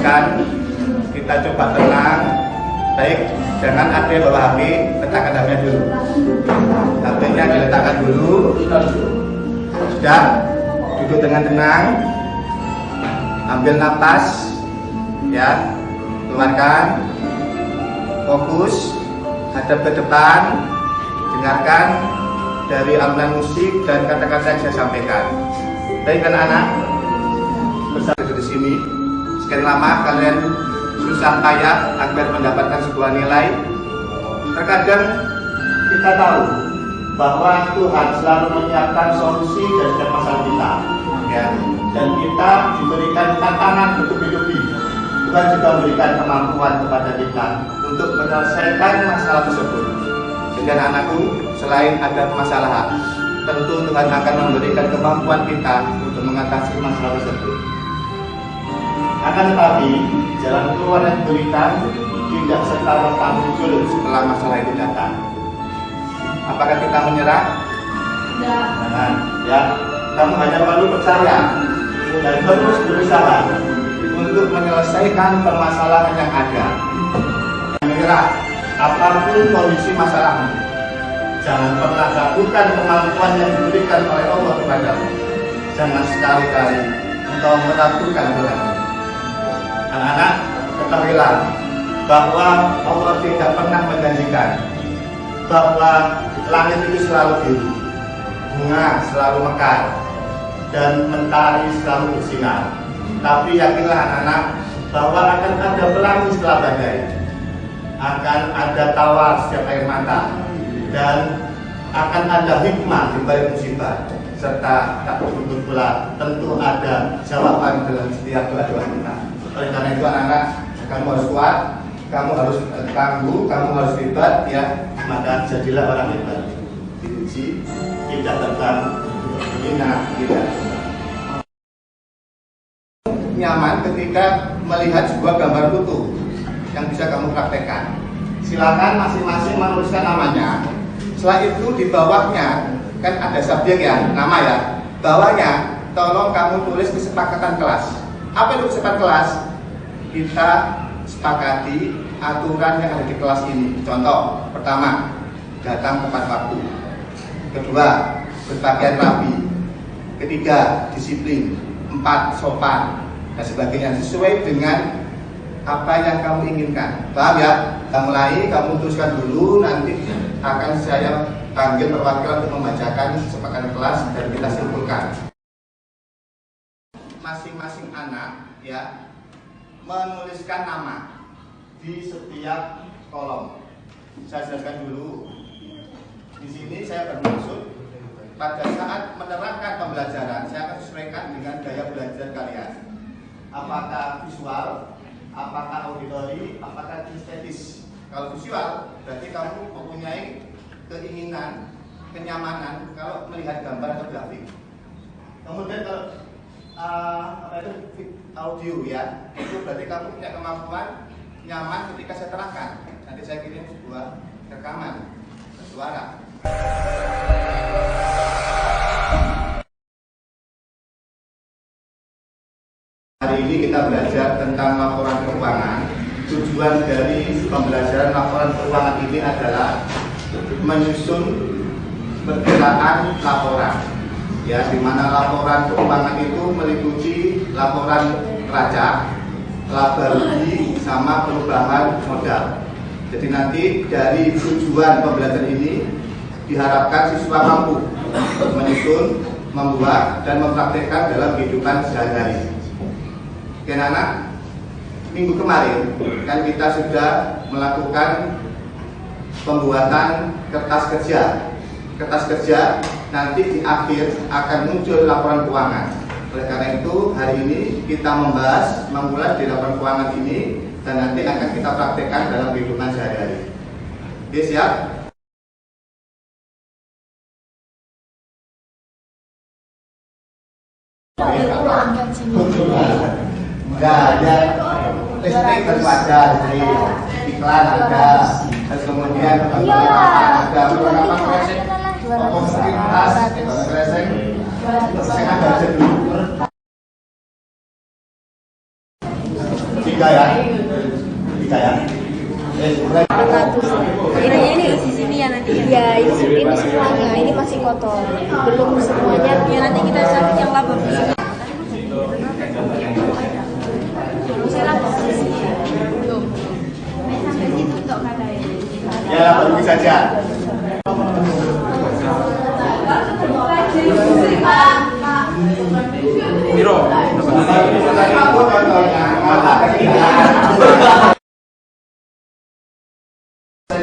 sampaikan, kita coba tenang. Baik, jangan ada yang bawa HP, letakkan HP-nya dulu. HP-nya diletakkan dulu. Sudah, duduk dengan tenang. Ambil napas, ya, keluarkan. Fokus, hadap ke depan. Dengarkan dari ambilan musik dan kata-kata yang saya sampaikan. Baik anak-anak, besar di sini. Sekian lama kalian susah payah agar mendapatkan sebuah nilai. Terkadang kita tahu bahwa Tuhan selalu menyiapkan solusi dari setiap masalah kita, ya. Dan kita diberikan tantangan bertubi-tubi. Tuhan juga memberikan kemampuan kepada kita untuk menyelesaikan masalah tersebut. Jadi anakku, selain ada permasalahan, tentu Tuhan akan memberikan kemampuan kita untuk mengatasi masalah tersebut. Akan tetapi, jalan keluar yang diberikan tidak serta-merta muncul setelah masalah itu datang. Apakah kita menyerah? Tidak. Jangan, ya. Kamu hanya perlu percaya dan terus berusaha untuk menyelesaikan permasalahan yang ada. Menyerah, apapun kondisi masalahmu, jangan pernah ragukan kemampuan yang diberikan oleh Allah kepadamu. Jangan sekali-kali engkau meragukan Tuhan. Anak-anak, ketahuilah bahwa Allah tidak pernah menjanjikan bahwa langit itu selalu biru, bunga selalu mekar, dan mentari selalu bersinar. Tapi yakinlah anak-anak bahwa akan ada pelangi setelah badai, akan ada tawa setiap air mata, dan akan ada hikmah di balik musibah, serta tak tertutup pula tentu ada jawaban dalam setiap doa-doa kita. Oleh karena itu anak-anak, kamu harus kuat, kamu harus tangguh, kamu harus hebat, ya. Maka jadilah orang hebat. Diuji, tidak terbang, hina, tidak nyaman ketika melihat sebuah gambar foto yang bisa kamu praktekkan. Silakan masing-masing menuliskan namanya. Setelah itu di bawahnya kan ada subjek ya, nama ya. Bawahnya tolong kamu tulis kesepakatan kelas. Apa itu kesepakatan kelas? Kita sepakati aturan yang ada di kelas ini. Contoh, pertama, datang tepat waktu. Kedua, berpakaian rapi. Ketiga, disiplin. 4, sopan, dan sebagainya, sesuai dengan apa yang kamu inginkan. Paham ya? Kita mulai, kamu tuliskan dulu, nanti akan saya panggil perwakilan untuk membacakan kesepakatan kelas dan kita simpulkan. Masing-masing anak, ya, menuliskan nama di setiap kolom. Saya jelaskan dulu. Di sini saya bermaksud pada saat menerapkan pembelajaran, saya akan sesuaikan dengan gaya belajar kalian. Apakah visual, apakah auditori, apakah kinestetis. Kalau visual, berarti kamu mempunyai keinginan, kenyamanan kalau melihat gambar atau grafik. Kemudian kalau audio, ya, itu berarti kamu punya kemampuan nyaman ketika saya terangkan. Nanti saya kirim sebuah rekaman suara. Hari ini kita belajar tentang laporan keuangan. Tujuan dari pembelajaran laporan keuangan ini adalah menyusun perkiraan laporan, ya, di mana laporan keuangan itu meliputi laporan neraca, laba rugi, sama perubahan modal. Jadi nanti dari tujuan pembelajaran ini diharapkan siswa mampu menyusun, membuat, dan mempraktekkan dalam kehidupan sehari-hari. Oke anak, minggu kemarin kan kita sudah melakukan pembuatan kertas kerja. Kertas kerja nanti di akhir akan muncul laporan keuangan. Oleh karena itu hari ini kita membahas memulai di laporan keuangan ini dan nanti akan kita praktekkan dalam kehidupan sehari-hari. Oke, siap? Enggak ada listrik tentu ada, iklan ada, terus kemudian ada perlengkapan kresek, tas, kresek, saya ada dulu. 3 ya. 3 ya. Mulai. 400. Ini di sini ya nanti ya. Ya, ini semuanya. Ini masih kotor. Belum semuanya. Ya nanti kita cari yang laba bersih. Saya laba bersih. Belum. Sampai situ untuk katanya. Ya, pergi saja. Biro.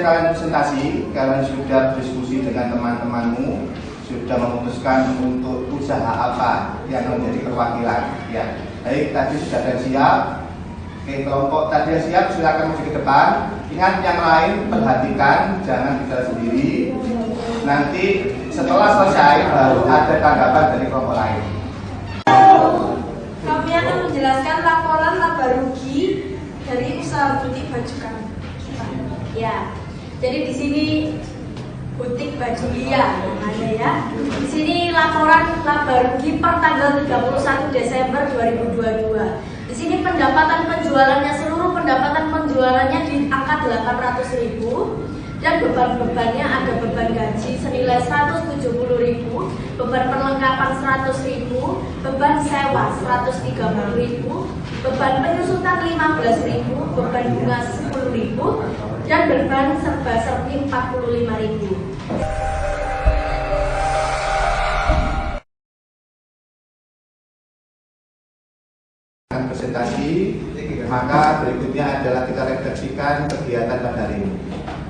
Kalian presentasi, kalian sudah diskusi dengan teman-temanmu, sudah memutuskan untuk usaha apa yang menjadi perwakilan. Ya, baik, tadi sudah ada siap. Oke, kelompok tadi yang siap, silakan maju ke depan. Ingat yang lain perhatikan, jangan bicara sendiri. Nanti setelah selesai baru ada tanggapan dari kelompok lain. Kami akan menjelaskan laporan laba rugi dari usaha butik baju kami. Ya, jadi di sini butik baju Lia ada ya. Di sini laporan laba rugi per tanggal 31 Desember 2022. Di sini pendapatan penjualannya, seluruh pendapatan penjualannya di angka 800.000. Dan beban-bebannya ada beban gaji senilai 170.000, beban perlengkapan 100.000, beban sewa 130.000, beban penyusutan 15.000, beban bunga 10.000, dan beban serba-serbi 45.000. Presentasi, maka berikutnya adalah kita refleksikan kegiatan pada hari ini.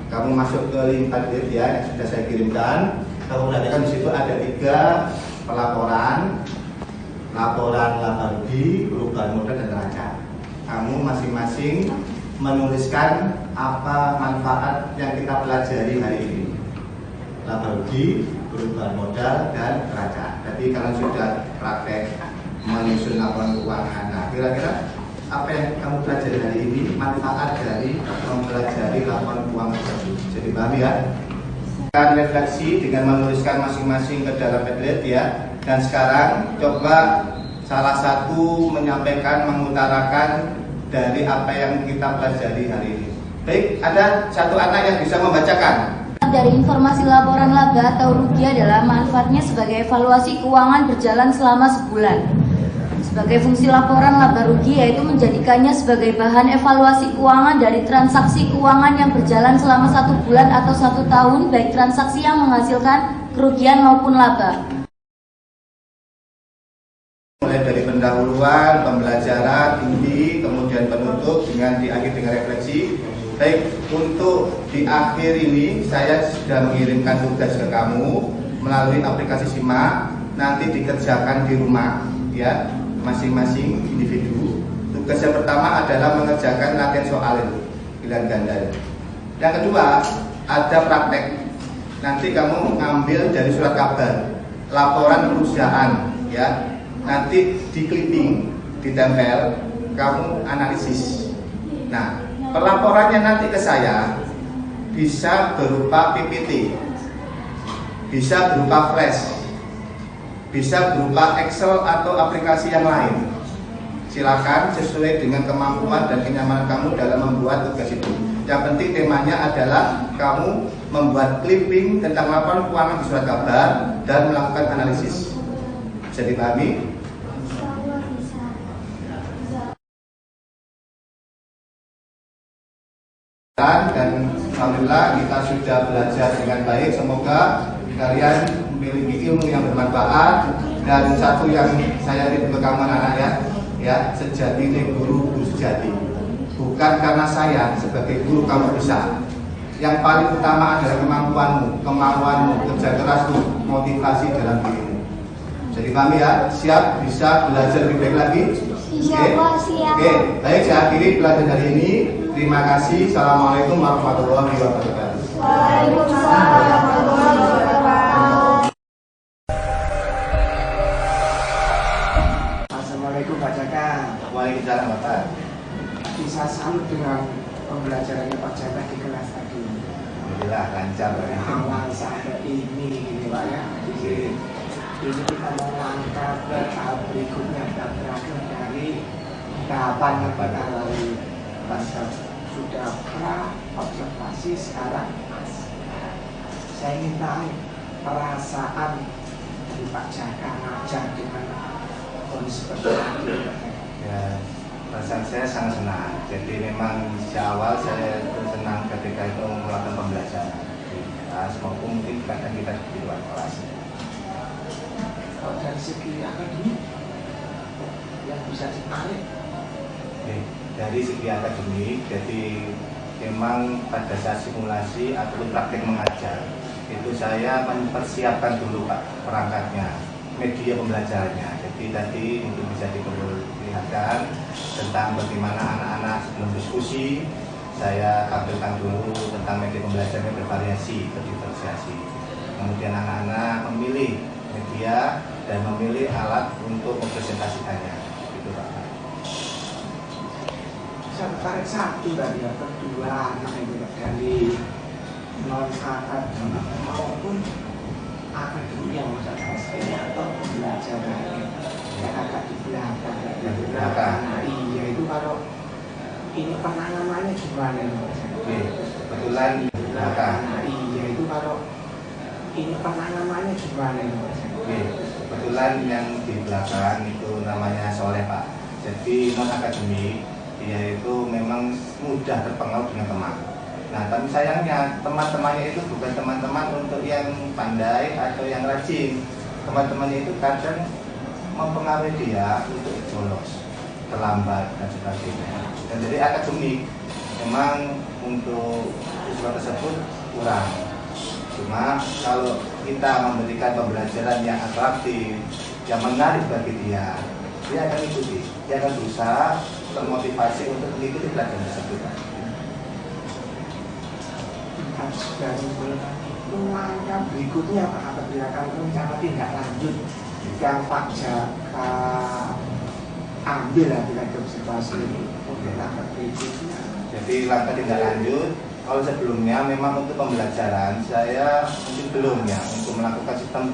Kamu masuk ke link tadi ya yang sudah saya kirimkan. Kamu perhatikan di situ ada 3 pelaporan, laporan laba rugi, perubahan modal dan neraca. Kamu masing-masing menuliskan apa manfaat yang kita pelajari hari ini. Laba rugi, perubahan modal dan neraca. Jadi kalian sudah praktek menyusun laporan keuangan. Nah, kira-kira apa yang kamu pelajari hari ini, manfaat dari mempelajari laporan keuangan tersebut. Jadi paham ya? Akan refleksi dengan menuliskan masing-masing ke dalam Padlet ya. Dan sekarang coba salah satu menyampaikan, mengutarakan dari apa yang kita pelajari hari ini. Baik, ada satu anak yang bisa membacakan. Dari informasi laporan laba atau rugi adalah manfaatnya sebagai evaluasi keuangan berjalan selama sebulan. Sebagai fungsi laporan laba rugi yaitu menjadikannya sebagai bahan evaluasi keuangan dari transaksi keuangan yang berjalan selama 1 bulan atau 1 tahun, baik transaksi yang menghasilkan kerugian maupun laba. Mulai dari pendahuluan, pembelajaran, inti, kemudian penutup dengan diakhiri dengan refleksi. Baik, untuk di akhir ini saya sudah mengirimkan tugas ke kamu melalui aplikasi Simak. Nanti dikerjakan di rumah ya, masing-masing individu. Tugas yang pertama adalah mengerjakan latihan soal pilihan ganda. Yang kedua, ada praktek. Nanti kamu ngambil dari surat kabar, laporan perusahaan ya. Nanti di clipping, ditempel, kamu analisis. Nah, pelaporannya nanti ke saya bisa berupa PPT, bisa berupa flash, bisa berupa Excel atau aplikasi yang lain. Silakan sesuai dengan kemampuan dan kenyamanan kamu dalam membuat tugas itu. Yang penting temanya adalah kamu membuat clipping tentang laporan keuangan di surat kabar dan melakukan analisis. Bisa dipahami? Dan alhamdulillah kita sudah belajar dengan baik. Semoga kalian memiliki ilmu yang bermanfaat. Dan satu yang saya rindu ke kamu anak-anak ya, sejati ini guru sejati. Bukan karena saya sebagai guru kamu bisa. Yang paling utama adalah kemauanmu, kerja kerasmu, motivasi dalam dirimu. Jadi kami ya, siap bisa belajar lebih baik lagi. Oke, baik saya akhiri pelajaran hari ini. Terima kasih. Assalamualaikum warahmatullahi wabarakatuh. Waalaikumsalam warahmatullahi wabarakatuh. Assalamualaikum Pak Jaka. Waalaikumsalam Bapak. Bisa salut dengan pembelajarannya Pak Jaka di kelas tadi. Alhamdulillah lancar ya. Awal sampai ini Pak ya. Ini kita mau langkah ke tahap berikutnya, tahap terakhir dari tahapan yang kita lalui. sudah pra observasi sekarang saya ingin tahu perasaan dari Pak Jaka ngajar dengan kondisi seperti itu. Ya, perasaan saya sangat senang. Jadi memang sejak awal saya senang ketika itu melakukan pembelajaran. Semoga mungkin kadang kita di luar kelas. Kalau dari segi akademik yang bisa ditarik. Dari segi akademik, jadi memang pada saat simulasi atau praktek mengajar itu saya mempersiapkan dulu Pak perangkatnya, media pembelajarannya. Jadi tadi mungkin bisa diperlihatkan tentang bagaimana anak-anak sebelum diskusi saya tampilkan dulu tentang media pembelajarannya bervariasi, berdiferensiasi. Kemudian anak-anak memilih media dan memilih alat untuk mempresentasikannya. Itu Pak. Saya tertarik satu dari yang kedua anak itu dari non akademik maupun akademik yang saya atau pembelajaran yang agak di belakang. Iya itu kalau ini penanganannya gimana? Kebetulan di belakang. Iya itu kalau ini penanganannya gimana? Kebetulan yang di belakang itu namanya Soleh Pak. Jadi non akademik dia itu memang mudah terpengaruh dengan teman. Nah, tapi sayangnya teman-temannya itu bukan teman-teman untuk yang pandai atau yang rajin. Teman-temannya itu kadang mempengaruhi dia untuk bolos, terlambat dan sebagainya. Dan jadi akademik memang untuk siswa tersebut kurang. Cuma kalau kita memberikan pembelajaran yang atraktif, yang menarik bagi dia akan ikuti, dia akan berusaha termotivasi untuk mengikuti pelajaran tersebut. Dan langkah berikutnya Pak apabila akan rencana tindak lanjut yang Pak Jaka ambil apabila observasi ini untuk langkah berikutnya. Jadi langkah tindak lanjut, kalau sebelumnya memang untuk pembelajaran saya mungkin belum ya untuk melakukan sistem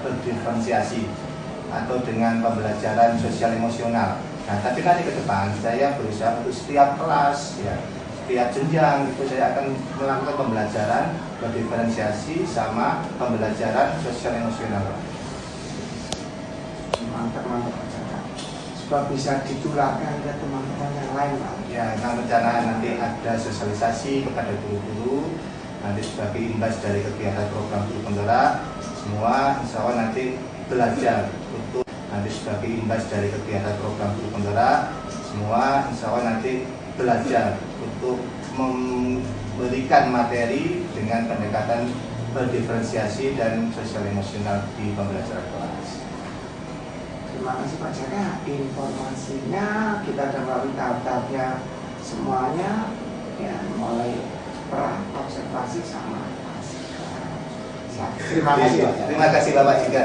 berdiferensiasi atau dengan pembelajaran sosial emosional. Nah, tapi nanti ke depan saya berusaha untuk setiap kelas, ya, setiap jenjang itu saya akan melakukan pembelajaran berdiferensiasi sama pembelajaran sosial emosional. Mantap Pak Jaka. Supaya bisa ditularkan ke teman-teman yang lain Pak. Ya, nah rencana nanti ada sosialisasi kepada guru-guru, nanti sebagai imbas dari kegiatan program guru penggerak, semua insya Allah nanti belajar untuk nanti sebagai imbas dari kegiatan program guru penggerak, semua insya Allah nanti belajar untuk memberikan materi dengan pendekatan berdiferensiasi dan sosial emosional di pembelajaran kelas. Terima kasih Pak Jaka, informasinya kita sudah melalui tahap-tahapnya semuanya, ya mulai pra observasi sama. Terima kasih. Terima kasih Bapak Jika.